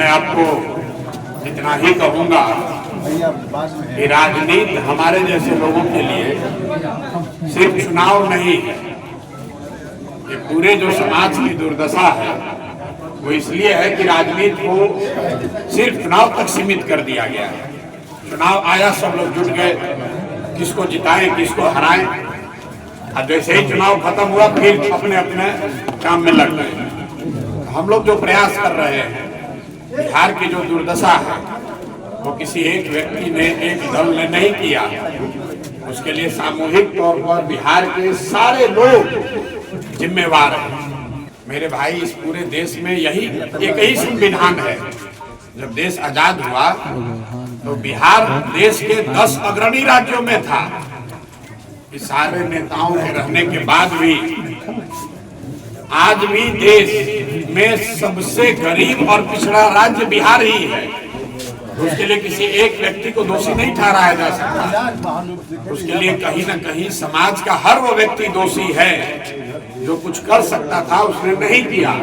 मैं आपको इतना ही कहूंगा कि राजनीति हमारे जैसे लोगों के लिए सिर्फ चुनाव नहीं है। ये पूरे जो समाज की दुर्दशा है वो इसलिए है कि राजनीति को सिर्फ चुनाव तक सीमित कर दिया गया है। चुनाव आया, सब लोग जुट गए, किसको जिताएं किसको हराएं, और जैसे ही चुनाव खत्म हुआ फिर अपने अपने काम में लग गए। हम लोग जो प्रयास कर रहे हैं, बिहार की जो दुर्दशा है वो किसी एक व्यक्ति ने, एक दल ने नहीं किया। उसके लिए सामूहिक तौर पर बिहार के सारे लोग जिम्मेवार हैं। मेरे भाई, इस पूरे देश में यही एक ही संविधान है। जब देश आजाद हुआ तो बिहार देश के 10 अग्रणी राज्यों में था। इस सारे नेताओं के रहने के बाद भी आज भी देश में सबसे गरीब और पिछड़ा राज्य बिहार ही है। उसके लिए किसी एक व्यक्ति को दोषी नहीं ठहराया जा सकता। उसके लिए कहीं ना कहीं समाज का हर वो व्यक्ति दोषी है जो कुछ कर सकता था उसने नहीं किया।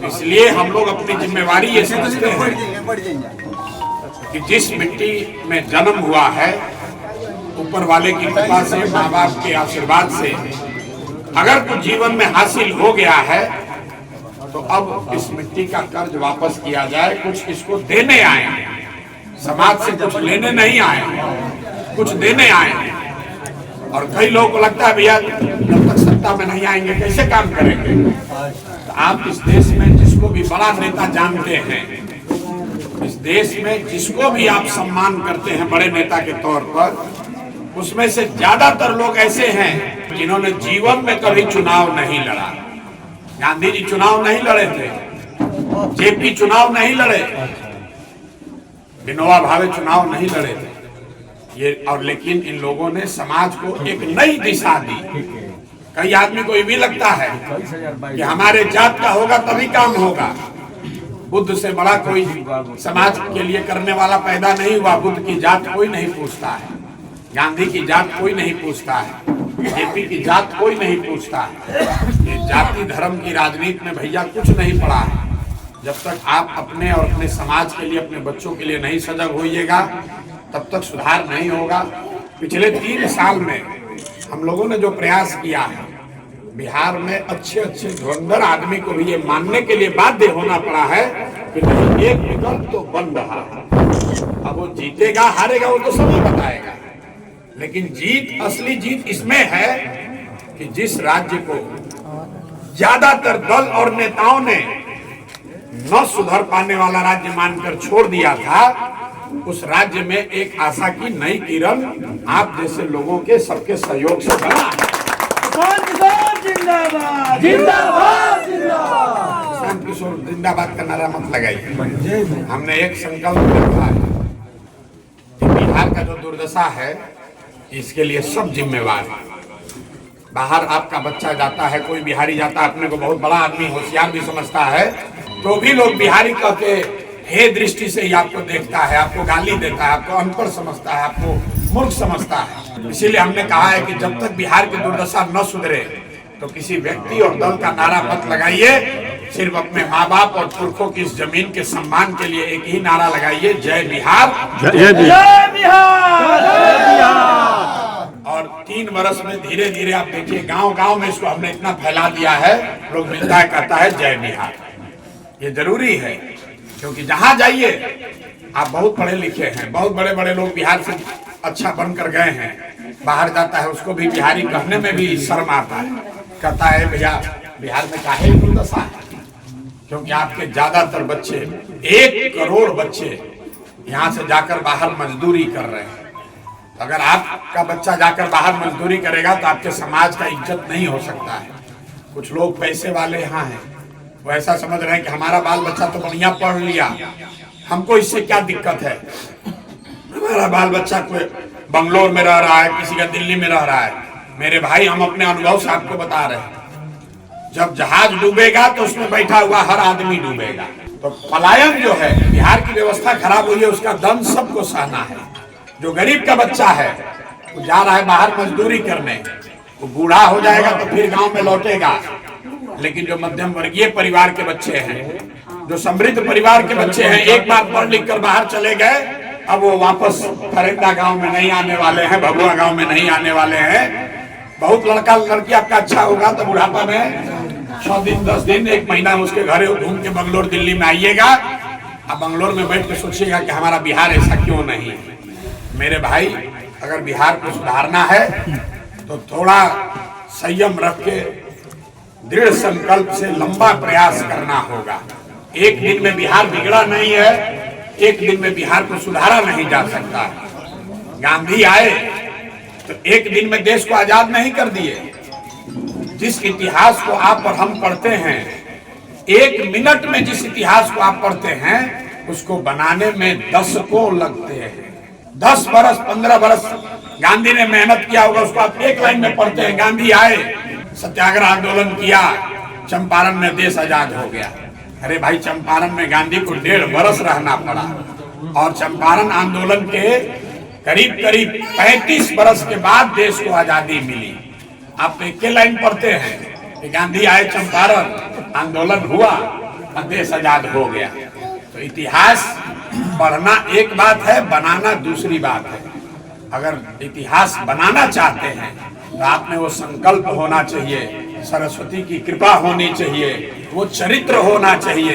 इसलिए हम लोग अपनी जिम्मेवारी ये समझते हैं कि जिस मिट्टी में जन्म हुआ है, ऊपर वाले की कृपा से, माँ बाप के आशीर्वाद से अगर कुछ जीवन में हासिल हो गया है तो अब इस मिट्टी का कर्ज वापस किया जाए। कुछ इसको देने आए हैं, समाज से कुछ लेने नहीं आए, कुछ देने आए हैं। और कई लोगों को लगता है भैया जब तक सत्ता में नहीं आएंगे कैसे काम करेंगे। तो आप इस देश में जिसको भी बड़ा नेता जानते हैं, इस देश में जिसको भी आप सम्मान करते हैं बड़े नेता के तौर पर, उसमें से ज्यादातर लोग ऐसे हैं जिन्होंने जीवन में कभी चुनाव नहीं लड़ा। गांधी जी चुनाव नहीं लड़े थे, जेपी चुनाव नहीं लड़े, विनोबा भावे चुनाव नहीं लड़े थे ये। और लेकिन इन लोगों ने समाज को एक नई दिशा दी। कई आदमी को ये भी लगता है कि हमारे जात का होगा तभी काम होगा। बुद्ध से बड़ा कोई समाज के लिए करने वाला पैदा नहीं हुआ। बुद्ध की जात कोई नहीं पूछता है, गांधी की जात कोई नहीं पूछता है, जेपी की जात कोई नहीं पूछता है। ये जाति धर्म की राजनीति में भैया कुछ नहीं पड़ा है। जब तक आप अपने और अपने समाज के लिए, अपने बच्चों के लिए नहीं सजग होइएगा तब तक सुधार नहीं होगा। पिछले 3 साल में हम लोगों ने जो प्रयास किया है, बिहार में अच्छे अच्छे धुरंधर आदमी को भी ये मानने के लिए बाध्य होना पड़ा है कि नहीं, एक विकल्प तो बन रहा है। अब वो जीतेगा हारेगा वो तो समय बताएगा, लेकिन जीत, असली जीत इसमें है कि जिस राज्य को ज्यादातर दल और नेताओं ने न सुधर पाने वाला राज्य मानकर छोड़ दिया था, उस राज्य में एक आशा की नई किरण आप जैसे लोगों के सबके सहयोग से बना। जिंदाबाद जिंदाबाद जिंदाबाद। किशोर जिंदाबाद का नारा मत लगाइए। हमने एक संकल्प रखा है कि बिहार का जो दुर्दशा है इसके लिए सब जिम्मेवार है। बाहर आपका बच्चा जाता है, कोई बिहारी जाता है, अपने को बहुत बड़ा आदमी होशियार भी समझता है, तो भी लोग बिहारी कहते हे दृष्टि से ही आपको देखता है, आपको गाली देता है, आपको अनपढ़ समझता है, आपको मूर्ख समझता है। इसीलिए हमने कहा है कि जब तक बिहार की दुर्दशा न सुधरे तो किसी व्यक्ति और दल का नारा मत लगाइए। सिर्फ अपने माँ बाप और पुरखों की इस जमीन के सम्मान के लिए एक ही नारा लगाइए, जय बिहार, जय बिहार। और 3 वर्ष में धीरे धीरे आप देखिए गांव गांव में इसको हमने इतना फैला दिया है, लोग मिलता है कहता है जय बिहार। ये जरूरी है क्योंकि जहां जाइए आप बहुत पढ़े लिखे हैं, बहुत बड़े बड़े लोग बिहार से अच्छा बनकर गए हैं, बाहर जाता है उसको भी बिहारी कहने में भी शर्म आता है, कहता है भैया बिहार में काहे दुर्दशा है। क्योंकि आपके ज्यादातर बच्चे, 1 करोड़ बच्चे यहाँ से जाकर बाहर मजदूरी कर रहे हैं। अगर आपका बच्चा जाकर बाहर मजदूरी करेगा तो आपके समाज का इज्जत नहीं हो सकता है। कुछ लोग पैसे वाले यहाँ हैं, वो ऐसा समझ रहे हैं कि हमारा बाल बच्चा तो बढ़िया पढ़ लिया, हमको इससे क्या दिक्कत है। हमारा बाल बच्चा कोई बंगलोर में रह रहा है, किसी का दिल्ली में रह रहा है। मेरे भाई, हम अपने अनुभव से आपको बता रहे हैं, जब जहाज डूबेगा तो उसमें बैठा हुआ हर आदमी डूबेगा। तो पलायन जो है, बिहार की व्यवस्था खराब हुई है, उसका दंड सबको सहना है। जो गरीब का बच्चा है वो जा रहा है बाहर मजदूरी करने, वो बूढ़ा हो जाएगा तो फिर गांव में लौटेगा। लेकिन जो मध्यम वर्गीय परिवार के बच्चे हैं जो समृद्ध परिवार के बच्चे हैं, एक बार पढ़ लिख कर बाहर चले गए, अब वो वापस फरेंदा गांव में नहीं आने वाले हैं, भभुआ गांव में नहीं आने वाले हैं। बहुत लड़का लड़की आपका अच्छा होगा तो बुढ़ापा में 6 दिन 10 दिन 1 महीना उसके घर घूम के बंगलोर दिल्ली में आइएगा। अब बंगलोर में बैठ के सोचिएगा कि हमारा बिहार ऐसा क्यों नहीं है। मेरे भाई, अगर बिहार को सुधारना है तो थोड़ा संयम रख के दृढ़ संकल्प से लंबा प्रयास करना होगा। एक दिन में बिहार बिगड़ा नहीं है, एक दिन में बिहार को सुधारा नहीं जा सकता। गांधी आए तो एक दिन में देश को आजाद नहीं कर दिए। जिस इतिहास को आप और हम पढ़ते हैं, 1 मिनट में जिस इतिहास को आप पढ़ते हैं उसको बनाने में दशकों लगते हैं। 10 बरस 15 बरस गांधी ने मेहनत किया होगा, उसको आप एक लाइन में पढ़ते हैं। गांधी आए, सत्याग्रह आंदोलन किया, चंपारण में देश आजाद हो गया। अरे भाई, चंपारण में गांधी को 1.5 बरस रहना पड़ा और चंपारण आंदोलन के करीब करीब 35 बरस के बाद देश को आजादी मिली। आप एक लाइन पढ़ते हैं कि गांधी आए, चंपारण आंदोलन हुआ और देश आजाद हो गया। तो इतिहास पढ़ना एक बात है, बनाना दूसरी बात है। अगर इतिहास बनाना चाहते हैं तो आप में वो संकल्प होना चाहिए, सरस्वती की कृपा होनी चाहिए, वो चरित्र होना चाहिए।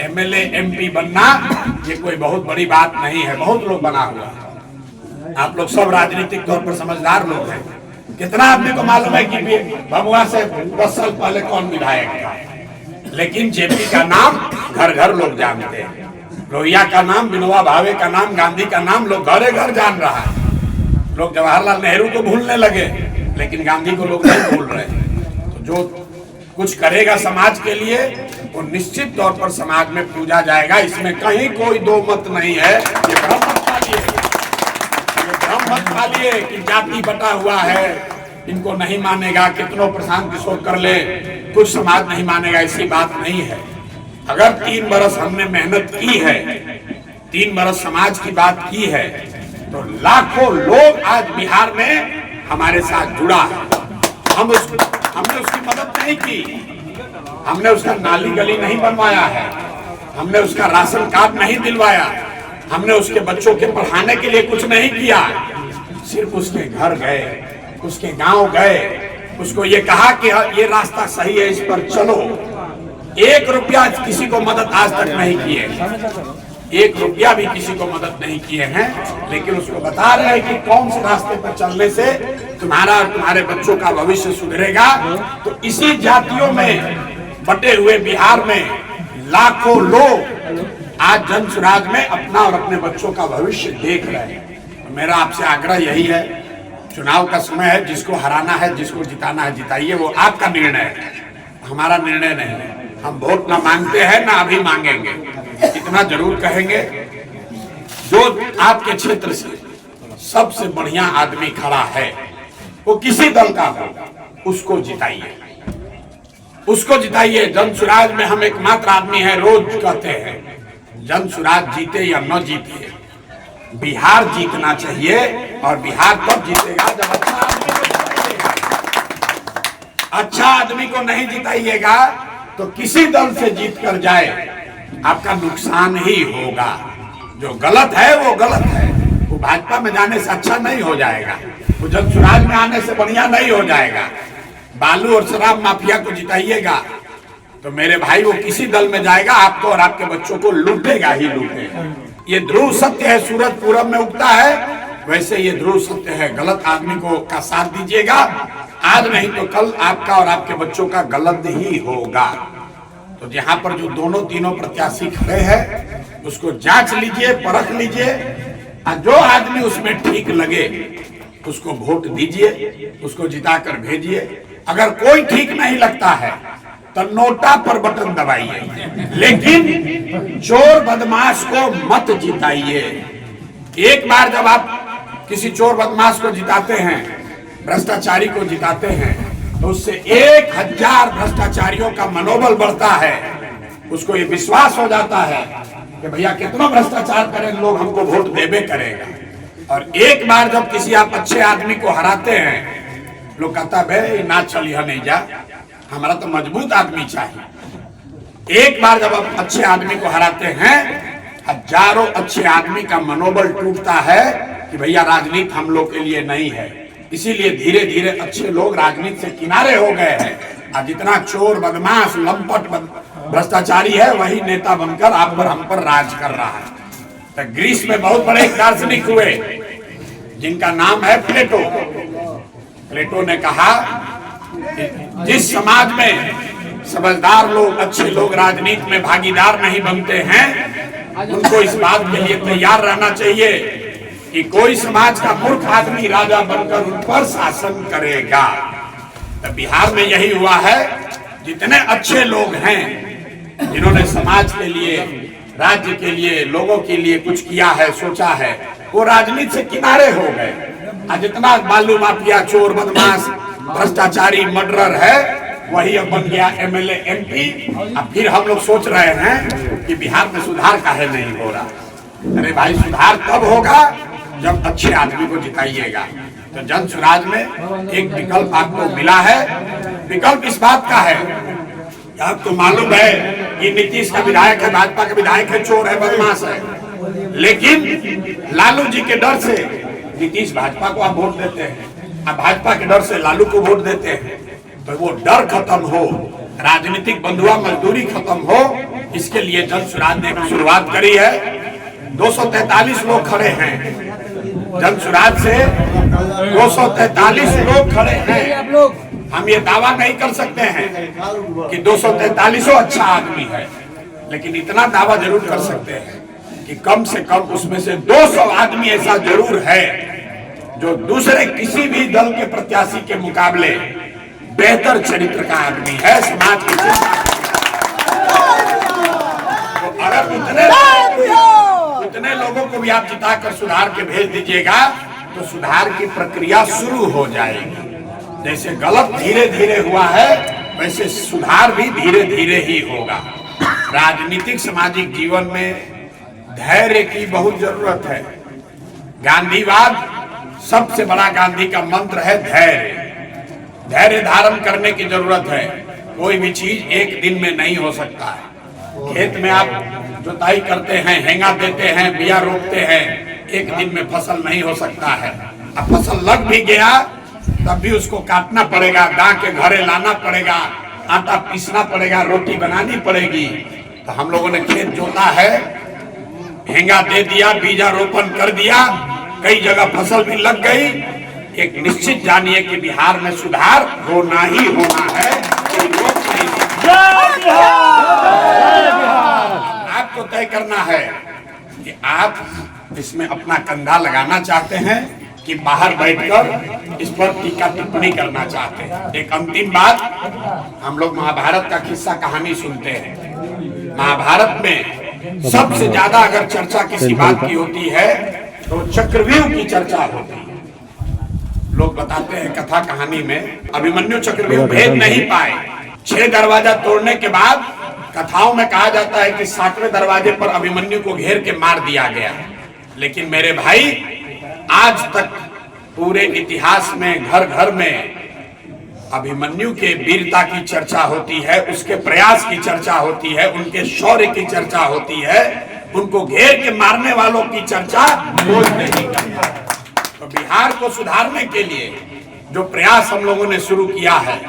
एमएलए एमपी बनना ये कोई बहुत बड़ी बात नहीं है, बहुत लोग बना हुआ है। आप लोग सब राजनीतिक तौर पर समझदार लोग हैं। कितना आदमी को मालूम है कि भभुआ से 10 साल पहले कौन विधायक था, लेकिन जेपी का नाम घर घर लोग जानते हैं। लोहिया का नाम, विनोबा भावे का नाम, गांधी का नाम लोग घरे घर जान रहा है। लोग जवाहरलाल नेहरू को भूलने लगे, लेकिन गांधी को लोग नहीं भूल रहे। तो जो कुछ करेगा समाज के लिए वो निश्चित तौर पर समाज में पूजा जाएगा, इसमें कहीं कोई दो मत नहीं है। ये भ्रम मत पालिए, ये भ्रम मत पालिए कि जाति बटा हुआ है, इनको नहीं मानेगा, कितनों प्रशांत किशोर कर ले, कुछ समाज नहीं मानेगा, ऐसी बात नहीं है। अगर 3 बरस हमने मेहनत की है, 3 बरस समाज की बात की है, तो लाखों लोग आज बिहार में हमारे साथ जुड़ा है। हमने उसकी मदद नहीं की, हमने उसका नाली गली नहीं बनवाया है, हमने उसका राशन कार्ड नहीं दिलवाया, हमने उसके बच्चों के पढ़ाने के लिए कुछ नहीं किया। सिर्फ उसके घर गए, उसके गांव गए, उसको ये कहा कि ये रास्ता सही है, इस पर चलो। 1 रुपया किसी को मदद आज तक नहीं किए, 1 रुपया भी किसी को मदद नहीं किए हैं, लेकिन उसको बता रहे हैं कि कौन से रास्ते पर चलने से तुम्हारा और तुम्हारे बच्चों का भविष्य सुधरेगा। तो इसी जातियों में बटे हुए बिहार में लाखों लोग आज जन सुराज में अपना और अपने बच्चों का भविष्य देख रहे हैं। तो मेरा आपसे आग्रह यही है, चुनाव का समय है, जिसको हराना है, जिसको जिताना है जिताइए, वो आपका निर्णय है, हमारा निर्णय नहीं है। हम वोट ना मांगते हैं ना अभी मांगेंगे। इतना जरूर कहेंगे, जो आपके क्षेत्र से सबसे बढ़िया आदमी खड़ा है, वो किसी दल का हो, उसको जिताइए, उसको जिताइए। जन सुराज में हम एकमात्र आदमी है, रोज कहते हैं, जन सुराज जीते या न जीते, बिहार जीतना चाहिए। और बिहार तब जीतेगा जब अच्छा आदमी को जिताइएगा। अच्छा आदमी को नहीं जिताइएगा तो किसी दल से जीत कर जाए, आपका नुकसान ही होगा। जो गलत है वो गलत है, वो भाजपा में जाने से अच्छा नहीं हो जाएगा, वो जन सुराज में आने से बढ़िया नहीं हो जाएगा। बालू और शराब माफिया को जिताइएगा तो मेरे भाई वो किसी दल में जाएगा, आपको और आपके बच्चों को लूटेगा ही लूटेगा। ये ध्रुव सत्य है, सूरज पूरब में उगता है, वैसे ये ध्रुव सत्य है। गलत आदमी को का साथ दीजिएगा, आज नहीं तो कल आपका और आपके बच्चों का गलत ही होगा। तो जहां पर जो दोनों तीनों प्रत्याशी खड़े हैं उसको जांच लीजिए, परख लीजिए, और जो आदमी उसमें ठीक लगे उसको वोट दीजिए, उसको जिताकर भेजिए। अगर कोई ठीक नहीं लगता है तो नोटा पर बटन दबाइए, लेकिन चोर बदमाश को मत जिताइए। एक बार जब आप किसी चोर बदमाश को जिताते हैं, भ्रष्टाचारी को जिताते हैं, तो उससे 1000 भ्रष्टाचारियों का मनोबल बढ़ता है। उसको ये विश्वास हो जाता है कि भैया कितना भ्रष्टाचार करें लोग, हमको वोट देबे करेगा। और एक बार जब किसी आप अच्छे आदमी को हराते हैं, लोग कहता है भाई ना चलिए नहीं जा, हमारा तो मजबूत आदमी चाहिए। एक बार जब आप अच्छे आदमी को हराते हैं, हजारों अच्छे आदमी का मनोबल टूटता है कि भैया राजनीति हम लोग के लिए नहीं है। इसीलिए धीरे धीरे अच्छे लोग राजनीति से किनारे हो गए हैं और जितना चोर बदमाश लंपट भ्रष्टाचारी है वही नेता बनकर आप पर हम पर राज कर रहा है। तो ग्रीस में बहुत बड़े दार्शनिक हुए जिनका नाम है प्लेटो। प्लेटो ने कहा कि जिस समाज में समझदार लोग अच्छे लोग राजनीति में भागीदार नहीं बनते हैं उनको इस बात के लिए तैयार रहना चाहिए कि कोई समाज का मूर्ख आदमी राजा बनकर उन पर शासन करेगा। तो बिहार में यही हुआ है। जितने अच्छे लोग हैं जिन्होंने समाज के लिए राज्य के लिए लोगों के लिए कुछ किया है सोचा है वो राजनीति से किनारे हो गए। जितना बालू माफिया चोर बदमाश भ्रष्टाचारी मर्डरर है वही अब बन गया एमएलए एमपी। अब फिर हम लोग सोच रहे हैं कि बिहार में सुधार काहे नहीं हो रहा। अरे भाई सुधार तब होगा जब अच्छे आदमी को जिताइएगा। तो जन स्वराज में एक विकल्प आपको मिला है। विकल्प इस बात का है आपको मालूम है कि नीतीश का विधायक है भाजपा का विधायक है चोर है बदमाश है, लेकिन लालू जी के डर से नीतीश भाजपा को आप वोट देते हैं, अब भाजपा के डर से लालू को वोट देते हैं। तो वो डर खत्म हो, राजनीतिक बंधुआ मजदूरी खत्म हो, इसके लिए जन स्वराज ने शुरुआत करी है। 243 लोग खड़े हैं जन स्वराज से, 243 लोग खड़े हैं। हम ये दावा नहीं कर सकते हैं कि 243 अच्छा आदमी है, लेकिन इतना दावा जरूर कर सकते हैं कि कम से कम उसमें से 200 आदमी ऐसा जरूर है जो दूसरे किसी भी दल के प्रत्याशी के मुकाबले बेहतर चरित्र का आदमी है। समाज की तो अगर उतने लोगों को भी आप जिताकर सुधार के भेज दीजिएगा तो सुधार की प्रक्रिया शुरू हो जाएगी। जैसे गलत धीरे धीरे हुआ है वैसे सुधार भी धीरे धीरे ही होगा। राजनीतिक सामाजिक जीवन में धैर्य की बहुत जरूरत है। गांधीवाद सबसे बड़ा गांधी का मंत्र है धैर्य। धैर्य धारण करने की जरूरत है। कोई भी चीज एक दिन में नहीं हो सकता है। खेत में आप जुताई करते हैं, हेंगा देते हैं, बिया रोपते हैं, एक दिन में फसल नहीं हो सकता है। अब फसल लग भी गया तब भी उसको काटना पड़ेगा, दा के घरे लाना पड़ेगा, आटा पीसना पड़ेगा, रोटी बनानी पड़ेगी। तो हम लोगों ने खेत जोता है, हेंगा दे दिया, बीजा रोपण कर दिया, कई जगह फसल भी लग गई। एक निश्चित जानिए कि बिहार में सुधार होना ही होना है। आपको तय करना है कि आप इसमें अपना कंधा लगाना चाहते हैं कि बाहर बैठकर इस पर टीका टिप्पणी करना चाहते हैं। एक अंतिम बात, हम लोग महाभारत का किस्सा कहानी सुनते हैं। महाभारत में सबसे ज्यादा अगर चर्चा किसी बात की होती है तो चक्रव्यूह की चर्चा होती है। लोग बताते हैं कथा कहानी में अभिमन्यु चक्रव्यूह भेद नहीं पाए। 6 दरवाजा तोड़ने के बाद कथाओं में कहा जाता है कि 7वें दरवाजे पर अभिमन्यु को घेर के मार दिया गया। लेकिन मेरे भाई आज तक पूरे इतिहास में घर घर में अभिमन्यु के वीरता की चर्चा होती है, उसके प्रयास की चर्चा होती है, उनके शौर्य की चर्चा होती है, उनको घेर के मारने वालों की चर्चा कोई नहीं करता। तो बिहार को सुधारने के लिए जो प्रयास हम लोगों ने शुरू किया है,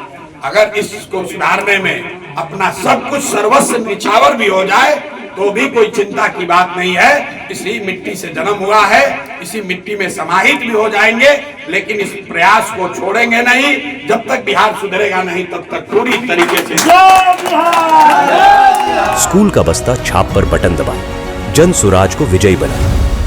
अगर इसको सुधारने में अपना सब कुछ सर्वस्व निछावर भी हो जाए तो भी कोई चिंता की बात नहीं है। इसी मिट्टी से जन्म हुआ है, इसी मिट्टी में समाहित भी हो जाएंगे, लेकिन इस प्रयास को छोड़ेंगे नहीं। जब तक बिहार सुधरेगा नहीं तब तक पूरी तरीके से। स्कूल का बस्ता छाप पर बटन दबाएं, जन स्वराज को विजयी बनाएं।